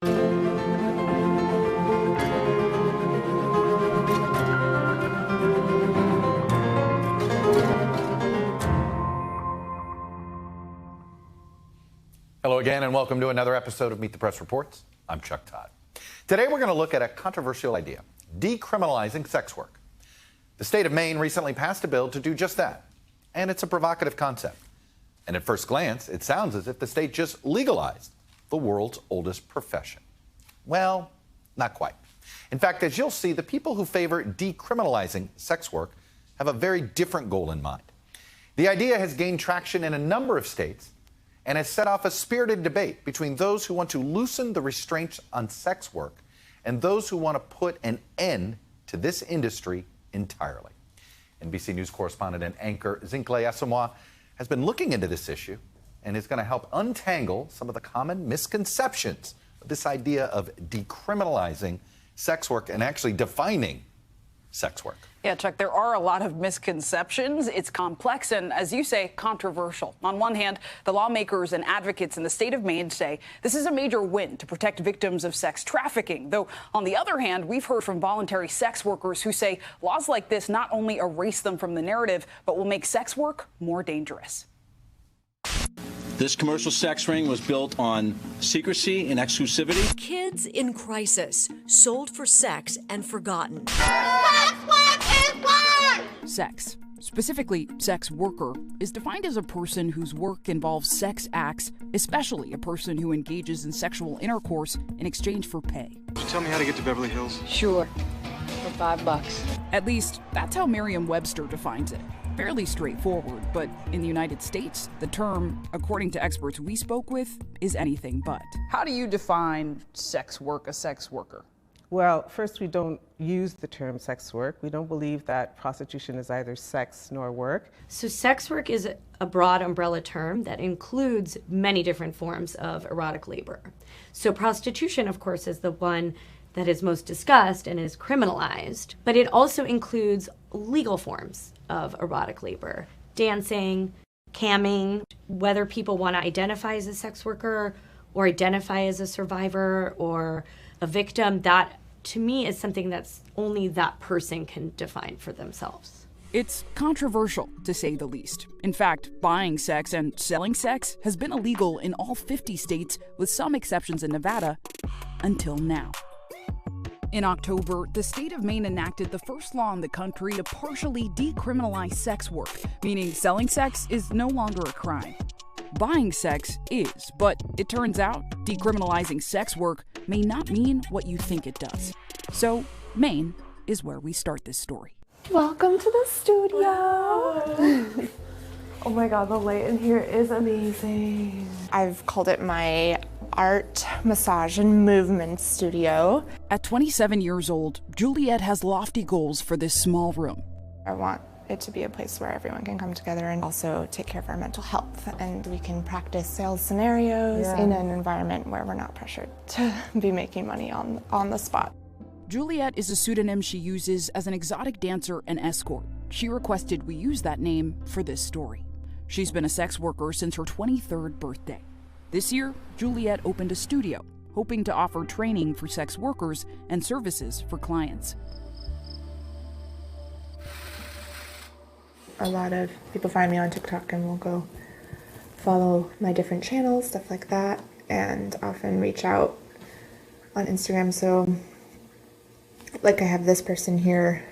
Hello again, and welcome to another episode of Meet the Press Reports. I'm Chuck Todd. Today we're going to look at a controversial idea: decriminalizing sex work. The state of Maine recently passed a bill to do just that, and it's a provocative concept. And at first glance, it sounds as if the state just legalized the world's oldest profession. Well, not quite. In fact, as you'll see, the people who favor decriminalizing sex work have a very different goal in mind. The idea has gained traction in a number of states and has set off a spirited debate between those who want to loosen the restraints on sex work and those who want to put an end to this industry entirely. NBC News correspondent and anchor Zincle Asamoah has been looking into this issue and is going to help untangle some of the common misconceptions of this idea of decriminalizing sex work and actually defining sex work. Yeah, Chuck, there are a lot of misconceptions. It's complex and, as you say, controversial. On one hand, the lawmakers and advocates in the state of Maine say this is a major win to protect victims of sex trafficking. Though, on the other hand, we've heard from voluntary sex workers who say laws like this not only erase them from the narrative, but will make sex work more dangerous. This commercial sex ring was built on secrecy and exclusivity. Kids in crisis, sold for sex and forgotten. Sex, specifically sex worker, is defined as a person whose work involves sex acts, especially a person who engages in sexual intercourse in exchange for pay. Could you tell me how to get to Beverly Hills? Sure, for $5. At least, that's how Merriam-Webster defines it. Fairly straightforward, but in the United States, the term, according to experts we spoke with, is anything but. How do you define sex work, a sex worker? Well, first, we don't use the term sex work. We don't believe that prostitution is either sex nor work. So sex work is a broad umbrella term that includes many different forms of erotic labor. So prostitution, of course, is the one that is most discussed and is criminalized, but it also includes legal forms of erotic labor: dancing, camming, whether people want to identify as a sex worker or identify as a survivor or a victim. That, to me, is something that's only that person can define for themselves. It's controversial, to say the least. In fact, buying sex and selling sex has been illegal in all 50 states, with some exceptions in Nevada, until now. In October, the state of Maine enacted the first law in the country to partially decriminalize sex work, meaning selling sex is no longer a crime. Buying sex is, but it turns out decriminalizing sex work may not mean what you think it does. So, Maine is where we start this story. Welcome to the studio! Oh my god, the light in here is amazing. I've called it my art, massage, and movement studio. At 27 years old, Juliet has lofty goals for this small room. I want it to be a place where everyone can come together and also take care of our mental health, and we can practice sales scenarios in an environment where we're not pressured to be making money on the spot. Juliet is a pseudonym she uses as an exotic dancer and escort. She requested we use that name for this story. She's been a sex worker since her 23rd birthday. This year, Juliet opened a studio, hoping to offer training for sex workers and services for clients. A lot of people find me on TikTok and will go follow my different channels, stuff like that, and often reach out on Instagram. So, like, I have this person here.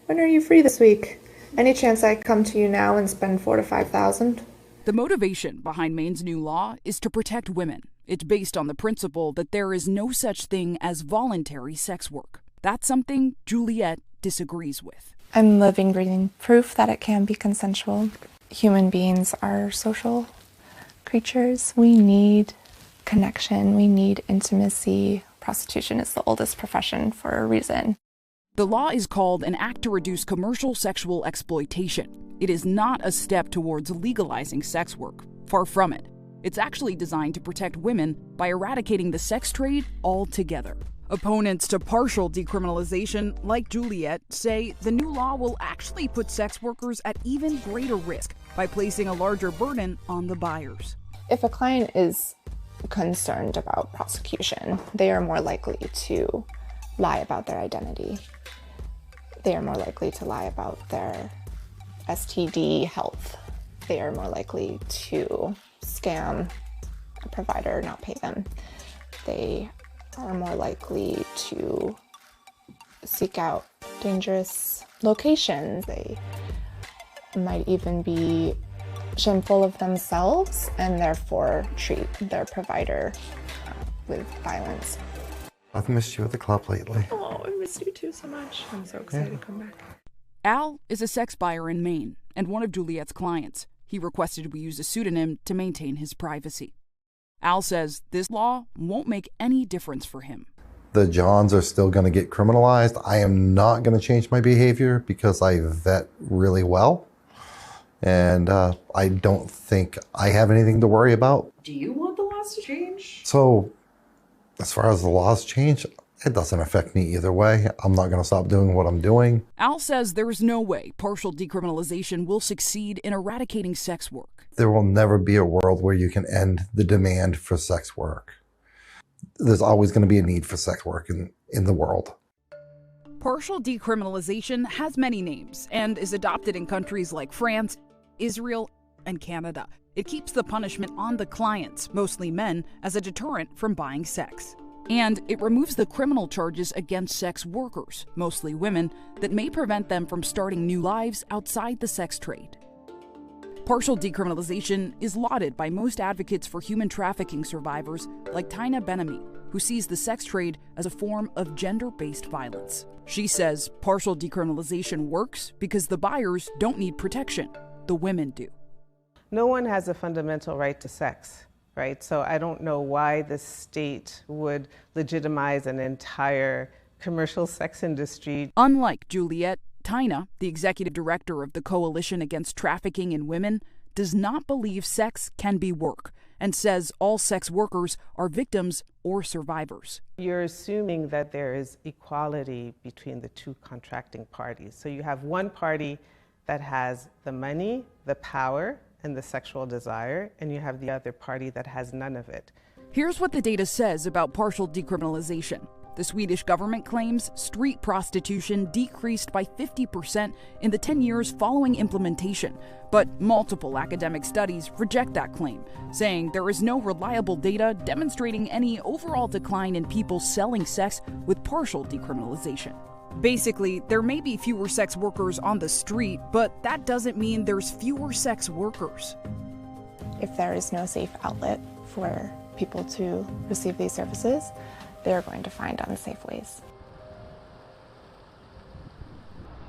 When are you free this week? Any chance I come to you now and spend $4,000 to $5,000? The motivation behind Maine's new law is to protect women. It's based on the principle that there is no such thing as voluntary sex work. That's something Juliet disagrees with. I'm living, breathing proof that it can be consensual. Human beings are social creatures. We need connection. We need intimacy. Prostitution is the oldest profession for a reason. The law is called an act to reduce commercial sexual exploitation. It is not a step towards legalizing sex work. Far from it. It's actually designed to protect women by eradicating the sex trade altogether. Opponents to partial decriminalization, like Juliet, say the new law will actually put sex workers at even greater risk by placing a larger burden on the buyers. If a client is concerned about prosecution. They are more likely to lie about their identity. They are more likely to lie about their STD health. They are more likely to scam a provider, not pay them. They are more likely to seek out dangerous locations. They might even be shameful of themselves and therefore treat their provider with violence. I've missed you at the club lately. Oh, I miss you too so much. I'm so excited to come back. Al is a sex buyer in Maine and one of Juliet's clients. He requested we use a pseudonym to maintain his privacy. Al says this law won't make any difference for him. The Johns are still going to get criminalized. I am not going to change my behavior because I vet really well. And I don't think I have anything to worry about. Do you want the laws to change? So, as far as the laws change, it doesn't affect me either way. I'm not going to stop doing what I'm doing. Al says there is no way partial decriminalization will succeed in eradicating sex work. There will never be a world where you can end the demand for sex work. There's always going to be a need for sex work in the world. Partial decriminalization has many names and is adopted in countries like France, Israel, and Canada. It keeps the punishment on the clients, mostly men, as a deterrent from buying sex. And it removes the criminal charges against sex workers, mostly women, that may prevent them from starting new lives outside the sex trade. Partial decriminalization is lauded by most advocates for human trafficking survivors like Tina Benami, who sees the sex trade as a form of gender-based violence. She says partial decriminalization works because the buyers don't need protection. The women do. No one has a fundamental right to sex, right? So I don't know why the state would legitimize an entire commercial sex industry. Unlike Juliet, Tina, the executive director of the Coalition Against Trafficking in Women, does not believe sex can be work and says all sex workers are victims or survivors. You're assuming that there is equality between the two contracting parties. So you have one party that has the money, the power, and the sexual desire, and you have the other party that has none of it. Here's what the data says about partial decriminalization. The Swedish government claims street prostitution decreased by 50% in the 10 years following implementation, but multiple academic studies reject that claim, saying there is no reliable data demonstrating any overall decline in people selling sex with partial decriminalization. Basically, there may be fewer sex workers on the street, but that doesn't mean there's fewer sex workers. If there is no safe outlet for people to receive these services, they're going to find unsafe ways.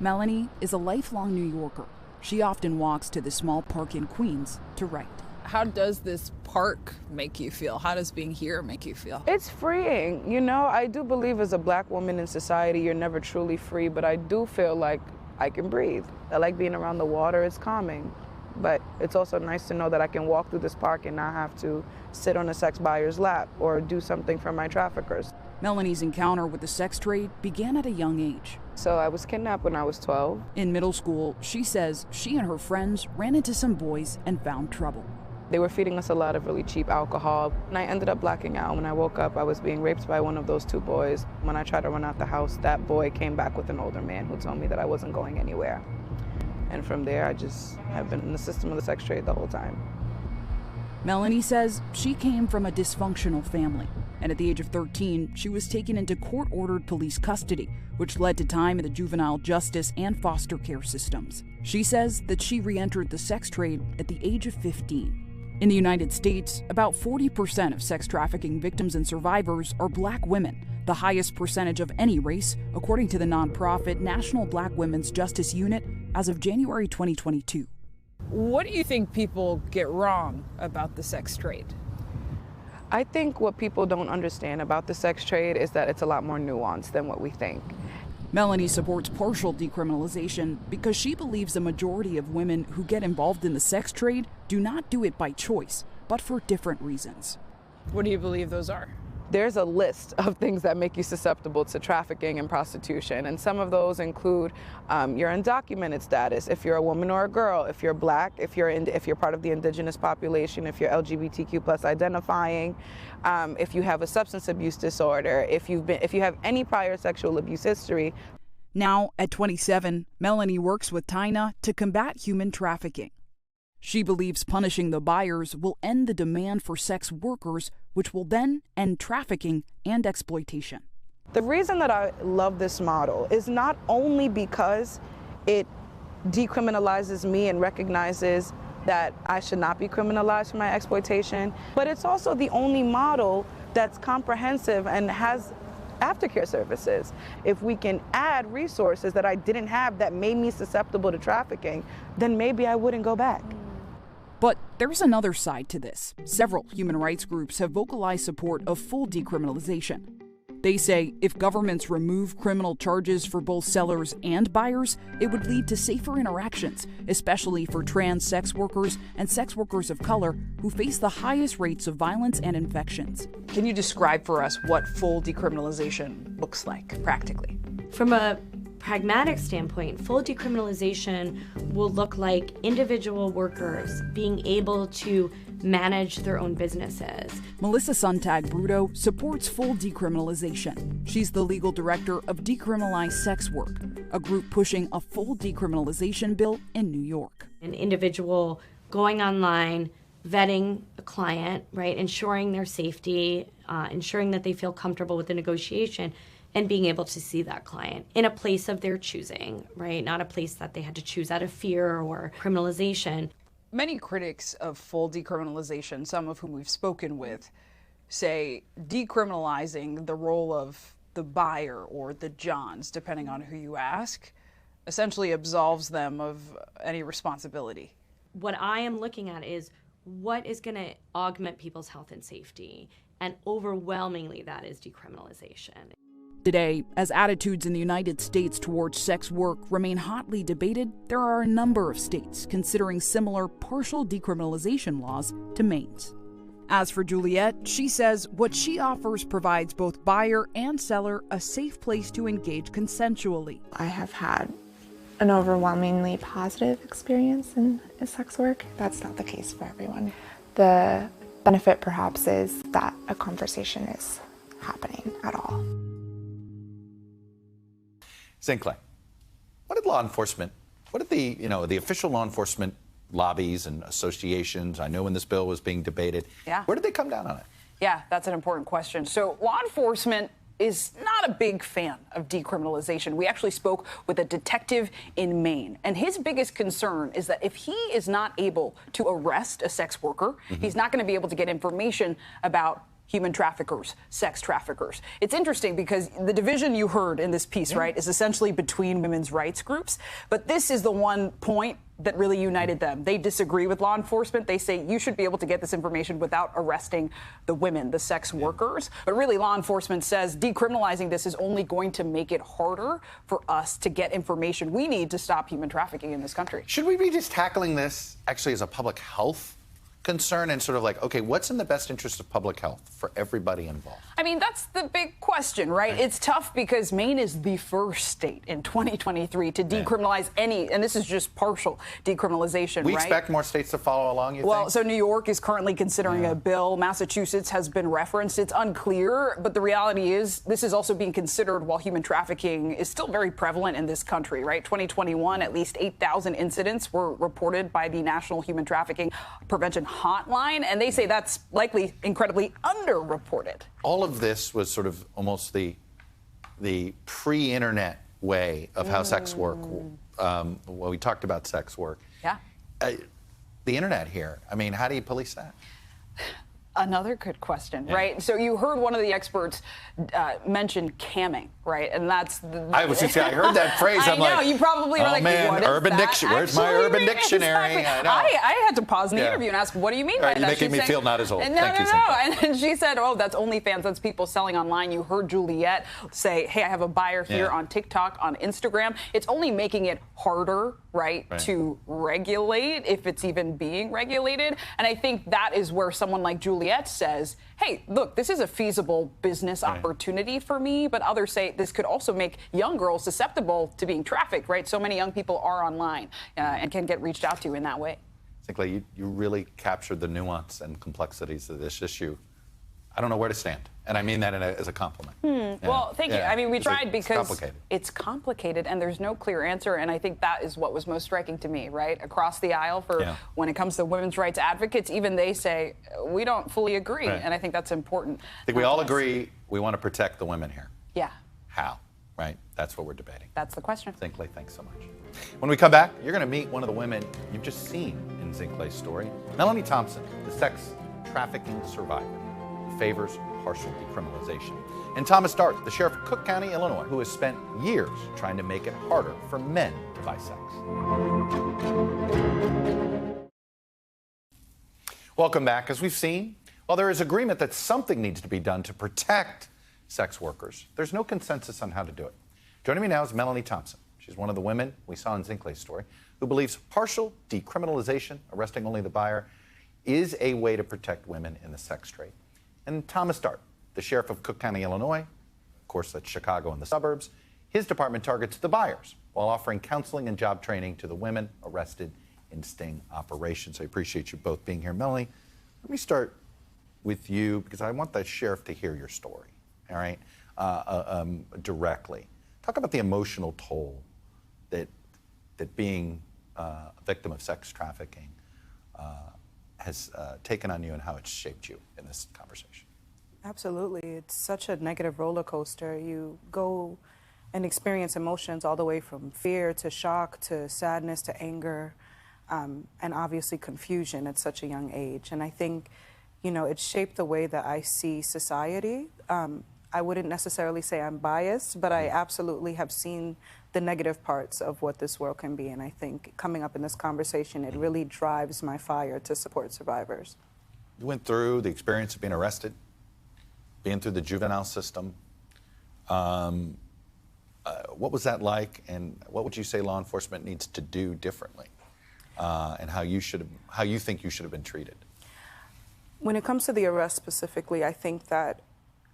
Melanie is a lifelong New Yorker. She often walks to the small park in Queens to write. How does this park make you feel? How does being here make you feel? It's freeing. You know, I do believe as a black woman in society, you're never truly free, but I do feel like I can breathe. I like being around the water. It's calming. But it's also nice to know that I can walk through this park and not have to sit on a sex buyer's lap or do something for my traffickers. Melanie's encounter with the sex trade began at a young age. So I was kidnapped when I was 12. In middle school, she says she and her friends ran into some boys and found trouble. They were feeding us a lot of really cheap alcohol, and I ended up blacking out. When I woke up, I was being raped by one of those two boys. When I tried to run out the house, that boy came back with an older man who told me that I wasn't going anywhere. And from there, I just have been in the system of the sex trade the whole time. Melanie says she came from a dysfunctional family, and at the age of 13, she was taken into court-ordered police custody, which led to time in the juvenile justice and foster care systems. She says that she re-entered the sex trade at the age of 15. In the United States, about 40% of sex trafficking victims and survivors are black women, the highest percentage of any race, according to the nonprofit National Black Women's Justice Unit as of January 2022. What do you think people get wrong about the sex trade? I think what people don't understand about the sex trade is that it's a lot more nuanced than what we think. Melanie supports partial decriminalization because she believes a majority of women who get involved in the sex trade do not do it by choice, but for different reasons. What do you believe those are? there's a list of things that make you susceptible to trafficking and prostitution. And some of those include your undocumented status, if you're a woman or a girl, if you're black, if you're part of the indigenous population, if you're LGBTQ plus identifying, if you have a substance abuse disorder, if you have any prior sexual abuse history. Now, at 27, Melanie works with Tina to combat human trafficking. She believes punishing the buyers will end the demand for sex workers, which will then end trafficking and exploitation. The reason that I love this model is not only because it decriminalizes me and recognizes that I should not be criminalized for my exploitation, but it's also the only model that's comprehensive and has aftercare services. If we can add resources that I didn't have that made me susceptible to trafficking, then maybe I wouldn't go back. But there's another side to this. Several human rights groups have vocalized support of full decriminalization. They say if governments remove criminal charges for both sellers and buyers, it would lead to safer interactions, especially for trans sex workers and sex workers of color who face the highest rates of violence and infections. Can you describe for us what full decriminalization looks like practically? From a pragmatic standpoint, full decriminalization will look like individual workers being able to manage their own businesses. Melissa Sontag-Bruto supports full decriminalization. She's the legal director of Decriminalize Sex Work, a group pushing a full decriminalization bill in New York. An individual going online, vetting a client, right, ensuring their safety, ensuring that they feel comfortable with the negotiation, and being able to see that client in a place of their choosing, right? Not a place that they had to choose out of fear or criminalization. Many critics of full decriminalization, some of whom we've spoken with, say decriminalizing the role of the buyer or the Johns, depending on who you ask, essentially absolves them of any responsibility. What I am looking at is what is going to augment people's health and safety, and overwhelmingly that is decriminalization. Today, as attitudes in the United States towards sex work remain hotly debated, there are a number of states considering similar partial decriminalization laws to Maine's. As for Juliet, she says what she offers provides both buyer and seller a safe place to engage consensually. I have had an overwhelmingly positive experience in sex work. That's not the case for everyone. The benefit perhaps is that a conversation is happening at all. Sinclair, what did the official law enforcement lobbies and associations, I know when this bill was being debated, where did they come down on it? Yeah, that's an important question. So law enforcement is not a big fan of decriminalization. We actually spoke with a detective in Maine, and his biggest concern is that if he is not able to arrest a sex worker, he's not going to be able to get information about human traffickers, sex traffickers. It's interesting because the division you heard in this piece, right, is essentially between women's rights groups. But this is the one point that really united them. They disagree with law enforcement. They say you should be able to get this information without arresting the women, the sex workers. But really, law enforcement says decriminalizing this is only going to make it harder for us to get information we need to stop human trafficking in this country. Should we be just tackling this actually as a public health concern and sort of like, okay, what's in the best interest of public health for everybody involved? I mean, that's the big question, right? It's tough because Maine is the first state in 2023 to decriminalize any, and this is just partial decriminalization, We right? expect more states to follow along, you think? Well, so New York is currently considering a bill. Massachusetts has been referenced. It's unclear, but the reality is this is also being considered while human trafficking is still very prevalent in this country, right? 2021, at least 8,000 incidents were reported by the National Human Trafficking Prevention Hotline, and they say that's likely incredibly underreported. All of this was sort of almost the pre-internet way of how sex work, well, we talked about sex work. Yeah. The internet here, I mean, how do you police that? Another good question, right? So you heard one of the experts mention camming, right? And that's I was just, I heard that phrase. I'm I know, like, you probably were oh like, man, what is Urban that? Dictionary. Where's my Urban Dictionary? Exactly. I know. I had to pause in the interview and ask, what do you mean by that? You're making me feel not as old. No, Thank you, no. And she said, oh, that's OnlyFans. That's people selling online. You heard Juliet say, hey, I have a buyer here on TikTok, on Instagram. It's only making it harder, right, to regulate if it's even being regulated. And I think that is where someone like Juliet Joliet says, hey, look, this is a feasible business opportunity for me, but others say this could also make young girls susceptible to being trafficked, right? So many young people are online and can get reached out to in that way. You really captured the nuance and complexities of this issue. I don't know where to stand, and I mean that as a compliment. Well, thank you. I mean, we tried because it's complicated and there's no clear answer, and I think that is what was most striking to me, right? Across the aisle for when it comes to women's rights advocates, even they say, we don't fully agree, and I think that's important. I think we all agree we want to protect the women here. Yeah. How, right? That's what we're debating. That's the question. Zinkley, thanks so much. When we come back, you're going to meet one of the women you've just seen in Zinkley's story, Melanie Thompson, the sex trafficking survivor who favors partial decriminalization. And Thomas Dart, the sheriff of Cook County, Illinois, who has spent years trying to make it harder for men to buy sex. Welcome back. As we've seen, while there is agreement that something needs to be done to protect sex workers, there's no consensus on how to do it. Joining me now is Melanie Thompson. She's one of the women we saw in Zinkley's story who believes partial decriminalization, arresting only the buyer, is a way to protect women in the sex trade. And Thomas Dart, the sheriff of Cook County, Illinois, of course that's Chicago and the suburbs, his department targets the buyers while offering counseling and job training to the women arrested in sting operations. I appreciate you both being here. Melanie, let me start with you because I want the sheriff to hear your story, all right, directly. Talk about the emotional toll that being a victim of sex trafficking has taken on you and how it's shaped you in this conversation. Absolutely. It's such a negative roller coaster. You go and experience emotions all the way from fear to shock to sadness to anger and obviously confusion at such a young age. And I think, you know, it shaped the way that I see society. I wouldn't necessarily say I'm biased, but I absolutely have seen the negative parts of what this world can be. And I think coming up in this conversation, it really drives my fire to support survivors. You went through the experience of being arrested, being through the juvenile system. What was that like, and what would you say law enforcement needs to do differently, and how you think you should have been treated? When it comes to the arrest specifically, I think that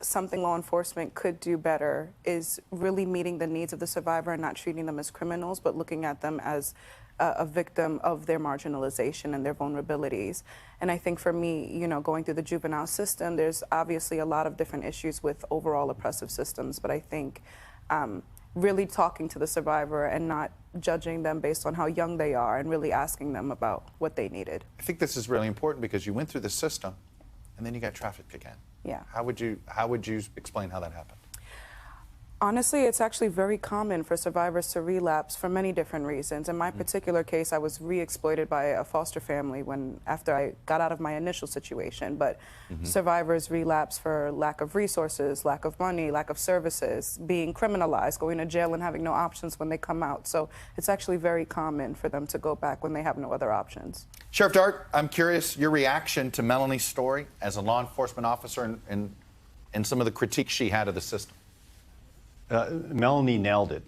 something law enforcement could do better is really meeting the needs of the survivor and not treating them as criminals, but looking at them as a victim of their marginalization and their vulnerabilities. And I think for me, you know, going through the juvenile system, there's obviously a lot of different issues with overall oppressive systems, but I think really talking to the survivor and not judging them based on how young they are and really asking them about what they needed. I think this is really important because you went through the system and then you got trafficked again. Yeah. How would you explain how that happened? Honestly, it's actually very common for survivors to relapse for many different reasons. In my particular case, I was re-exploited by a foster family after I got out of my initial situation. But survivors relapse for lack of resources, lack of money, lack of services, being criminalized, going to jail and having no options when they come out. So it's actually very common for them to go back when they have no other options. Sheriff Dart, I'm curious your reaction to Melanie's story as a law enforcement officer and some of the critiques she had of the system. Melanie nailed it.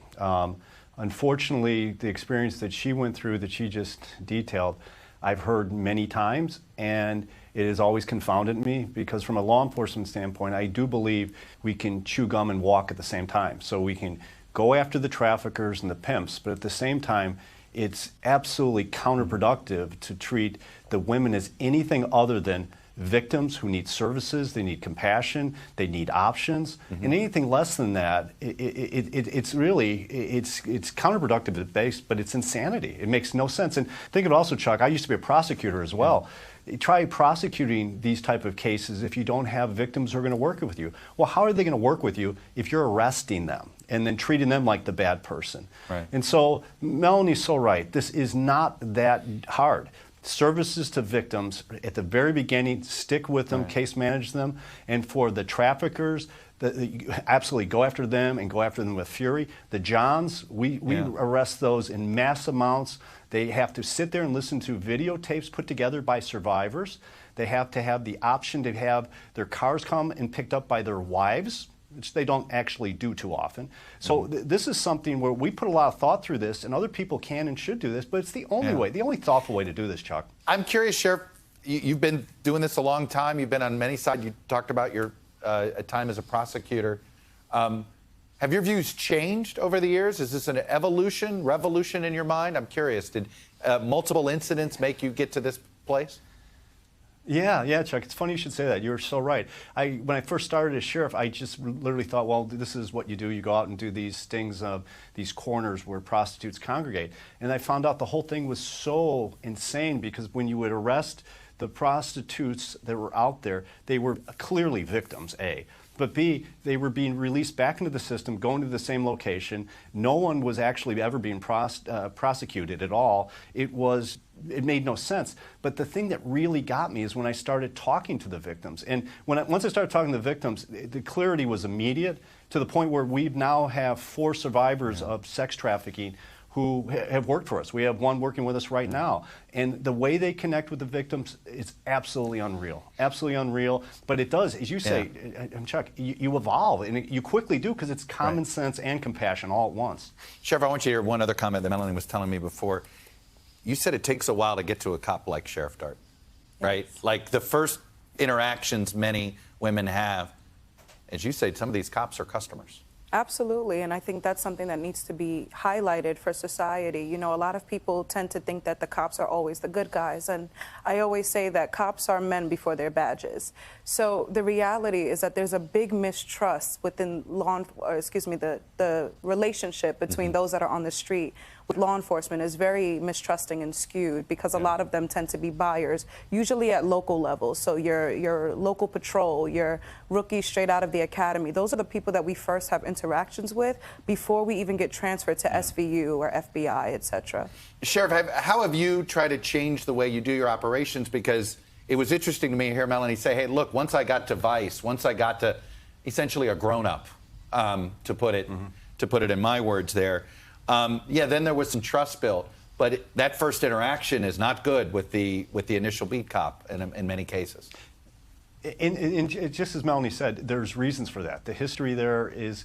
Unfortunately, the experience that she went through, that she just detailed, I've heard many times, and it has always confounded me because from a law enforcement standpoint, I do believe we can chew gum and walk at the same time. So we can go after the traffickers and the pimps, but at the same time, it's absolutely counterproductive to treat the women as anything other than victims who need services, they need compassion, they need options, and anything less than that, it's counterproductive at base, but it's insanity. It makes no sense. And think of it also, Chuck, I used to be a prosecutor as well. Try prosecuting these type of cases if you don't have victims who are going to work with you. Well, how are they going to work with you if you're arresting them and then treating them like the bad person? Right. And so Melanie's so right. This is not that hard. Services to victims at the very beginning, stick with them, case manage them, and for the traffickers, absolutely go after them and go after them with fury. The Johns, we arrest those in mass amounts. They have to sit there and listen to videotapes put together by survivors. They have to have the option to have their cars come and picked up by their wives, which they don't actually do too often. So this is something where we put a lot of thought through this, and other people can and should do this, but it's the only way, the only thoughtful way to do this, Chuck. I'm curious, Sheriff, you've been doing this a long time. You've been on many sides. You talked about your time as a prosecutor. Have your views changed over the years? Is this an evolution, revolution in your mind? I'm curious. Did multiple incidents make you get to this place? Yeah, Chuck. It's funny you should say that. You're so right. When I first started as sheriff, I just literally thought, well, this is what you do. You go out and do these stings of these corners where prostitutes congregate. And I found out the whole thing was so insane because when you would arrest the prostitutes that were out there, they were clearly victims, A. But B, they were being released back into the system, going to the same location. No one was actually ever being prosecuted at all. It made no sense. But the thing that really got me is when I started talking to the victims. And once I started talking to the victims, the clarity was immediate to the point where we now have 4 survivors of sex trafficking who have worked for us. We have one working with us right now. And the way they connect with the victims is absolutely unreal. Absolutely unreal. But it does, as you say, Chuck, you evolve. And you quickly do because it's common sense and compassion all at once. Sheriff, I want you to hear one other comment that Melanie was telling me before. You said it takes a while to get to a cop like Sheriff Dart, right? Like the first interactions many women have, as you say, some of these cops are customers. Absolutely, and I think that's something that needs to be highlighted for society. You know, a lot of people tend to think that the cops are always the good guys, and I always say that cops are men before their badges. So the reality is that there's a big mistrust within the relationship between those that are on the street with law enforcement is very mistrusting and skewed because a lot of them tend to be buyers, usually at local levels. So your local patrol, your rookies straight out of the academy, those are the people that we first have interactions with before we even get transferred to SVU or FBI, etc. Sheriff, how have you tried to change the way you do your operations? Because it was interesting to me to hear Melanie say, hey, look, once I got to Vice, once I got to essentially a grown-up, to put it in my words there, then there was some trust built. But that first interaction is not good with the initial beat cop in many cases. And just as Melanie said, there's reasons for that. The history there is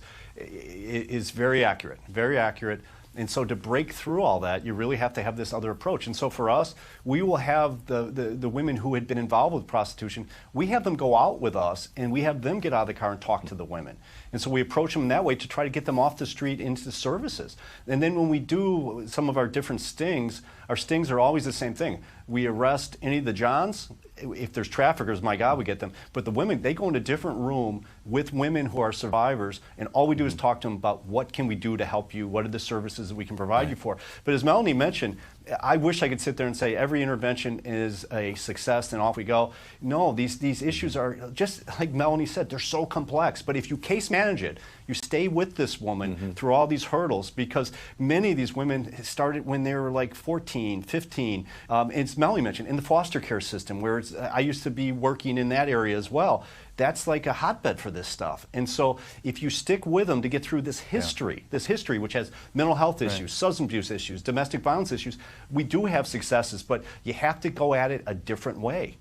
very accurate, very accurate. And so to break through all that, you really have to have this other approach. And so for us, we will have the women who had been involved with prostitution, we have them go out with us and we have them get out of the car and talk to the women. And so we approach them in that way to try to get them off the street into the services. And then when we do some of our different stings, our stings are always the same thing. We arrest any of the Johns. If there's traffickers, my God, we get them. But the women, they go in a different room with women who are survivors, and all we do is talk to them about what can we do to help you, what are the services that we can provide you for. But as Melanie mentioned, I wish I could sit there and say every intervention is a success and off we go. No, these issues are, just like Melanie said, they're so complex. But if you case manage it, you stay with this woman through all these hurdles, because many of these women started when they were like 14, 15. As Melanie mentioned, in the foster care system, where I used to be working in that area as well. That's like a hotbed for this stuff. And so if you stick with them to get through this history, which has mental health issues, substance abuse issues, domestic violence issues, we do have successes, but you have to go at it a different way.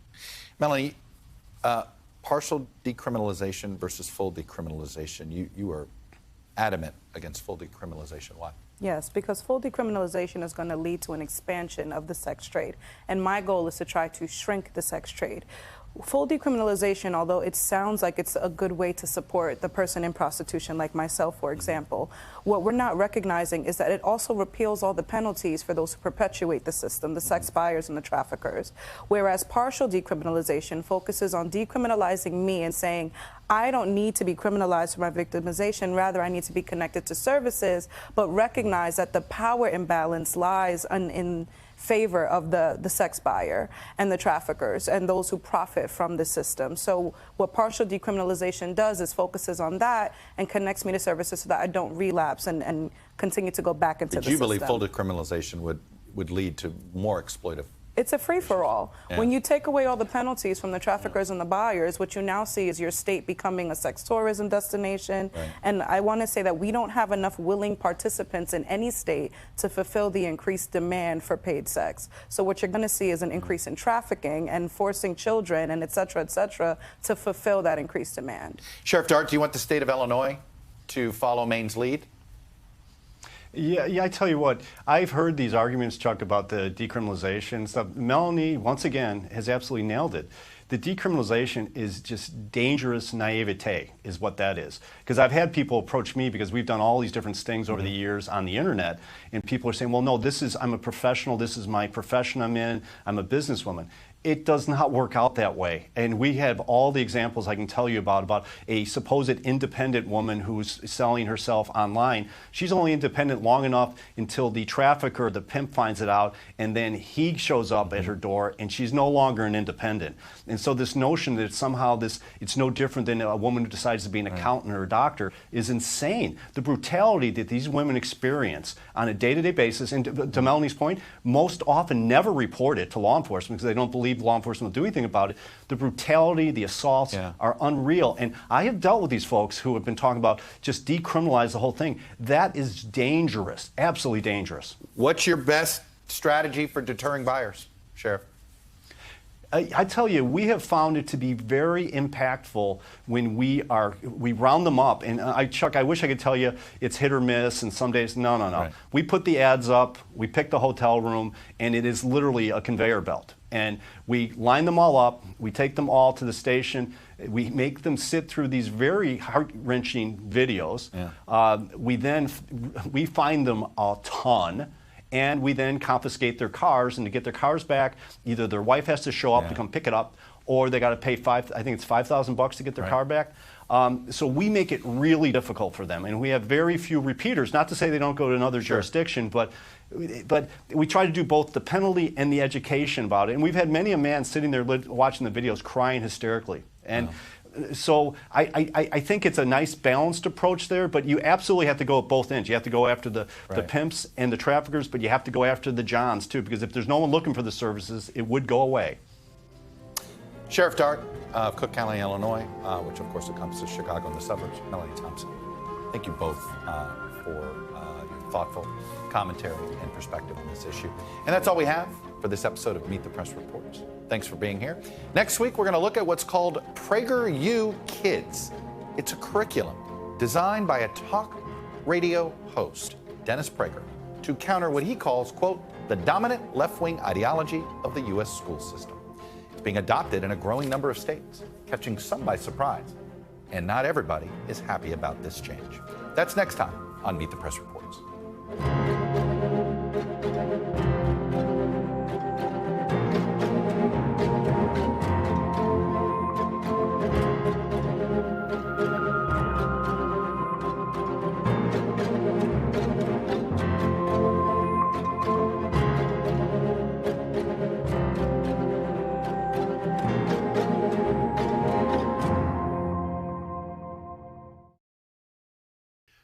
Melanie, partial decriminalization versus full decriminalization. You are adamant against full decriminalization. Why? Yes, because full decriminalization is going to lead to an expansion of the sex trade. And my goal is to try to shrink the sex trade. Full decriminalization, although it sounds like it's a good way to support the person in prostitution, like myself, for example, what we're not recognizing is that it also repeals all the penalties for those who perpetuate the system, the sex buyers and the traffickers. Whereas partial decriminalization focuses on decriminalizing me and saying, I don't need to be criminalized for my victimization, rather I need to be connected to services, but recognize that the power imbalance lies in favor of the sex buyer and the traffickers and those who profit from the system. So what partial decriminalization does is focuses on that and connects me to services so that I don't relapse and continue to go back into the system. Do you believe full decriminalization would lead to more exploitive? It's a free-for-all. Yeah. When you take away all the penalties from the traffickers and the buyers, what you now see is your state becoming a sex tourism destination. Right. And I want to say that we don't have enough willing participants in any state to fulfill the increased demand for paid sex. So what you're going to see is an increase in trafficking and forcing children and et cetera, to fulfill that increased demand. Sheriff Dart, do you want the state of Illinois to follow Maine's lead? Yeah, I tell you what, I've heard these arguments, Chuck, about the decriminalization stuff. Melanie, once again, has absolutely nailed it. The decriminalization is just dangerous naivete, is what that is. Because I've had people approach me because we've done all these different stings over the years on the internet, and people are saying, well, no, I'm a professional, this is my profession I'm in, I'm a businesswoman. It does not work out that way. And we have all the examples I can tell you about a supposed independent woman who's selling herself online. She's only independent long enough until the trafficker, the pimp, finds it out, and then he shows up at her door, and she's no longer an independent. And so this notion that somehow it's no different than a woman who decides to be an accountant or a doctor is insane. The brutality that these women experience on a day-to-day basis, and to Melanie's point, most often never report it to law enforcement because they don't believe law enforcement will do anything about it. The brutality, the assaults are unreal. And I have dealt with these folks who have been talking about just decriminalize the whole thing. That is dangerous, absolutely dangerous. What's your best strategy for deterring buyers, Sheriff? I tell you, we have found it to be very impactful when we round them up. And Chuck, I wish I could tell you it's hit or miss, and some days, no. Right. We put the ads up, we pick the hotel room, and it is literally a conveyor belt. And we line them all up, we take them all to the station, we make them sit through these very heart-wrenching videos. We find them a ton. And we then confiscate their cars, and to get their cars back, either their wife has to show up to come pick it up, or they got to pay I think it's $5,000 to get their car back. So we make it really difficult for them, and we have very few repeaters. Not to say they don't go to another jurisdiction, but we try to do both the penalty and the education about it. And we've had many a man sitting there watching the videos crying hysterically. And so I think it's a nice balanced approach there, but you absolutely have to go at both ends. You have to go after the pimps and the traffickers, but you have to go after the Johns too, because if there's no one looking for the services, it would go away. Sheriff Dart of Cook County, Illinois, which of course encompasses Chicago and the suburbs, Melanie Thompson. Thank you both for your thoughtful commentary and perspective on this issue. And that's all we have for this episode of Meet the Press Reports. Thanks for being here. Next week, we're going to look at what's called PragerU Kids. It's a curriculum designed by a talk radio host, Dennis Prager, to counter what he calls, quote, the dominant left-wing ideology of the U.S. school system. It's being adopted in a growing number of states, catching some by surprise. And not everybody is happy about this change. That's next time on Meet the Press Reports.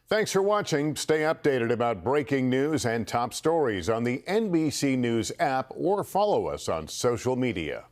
Thanks for watching. Stay updated about breaking news and top stories on the NBC News app or follow us on social media.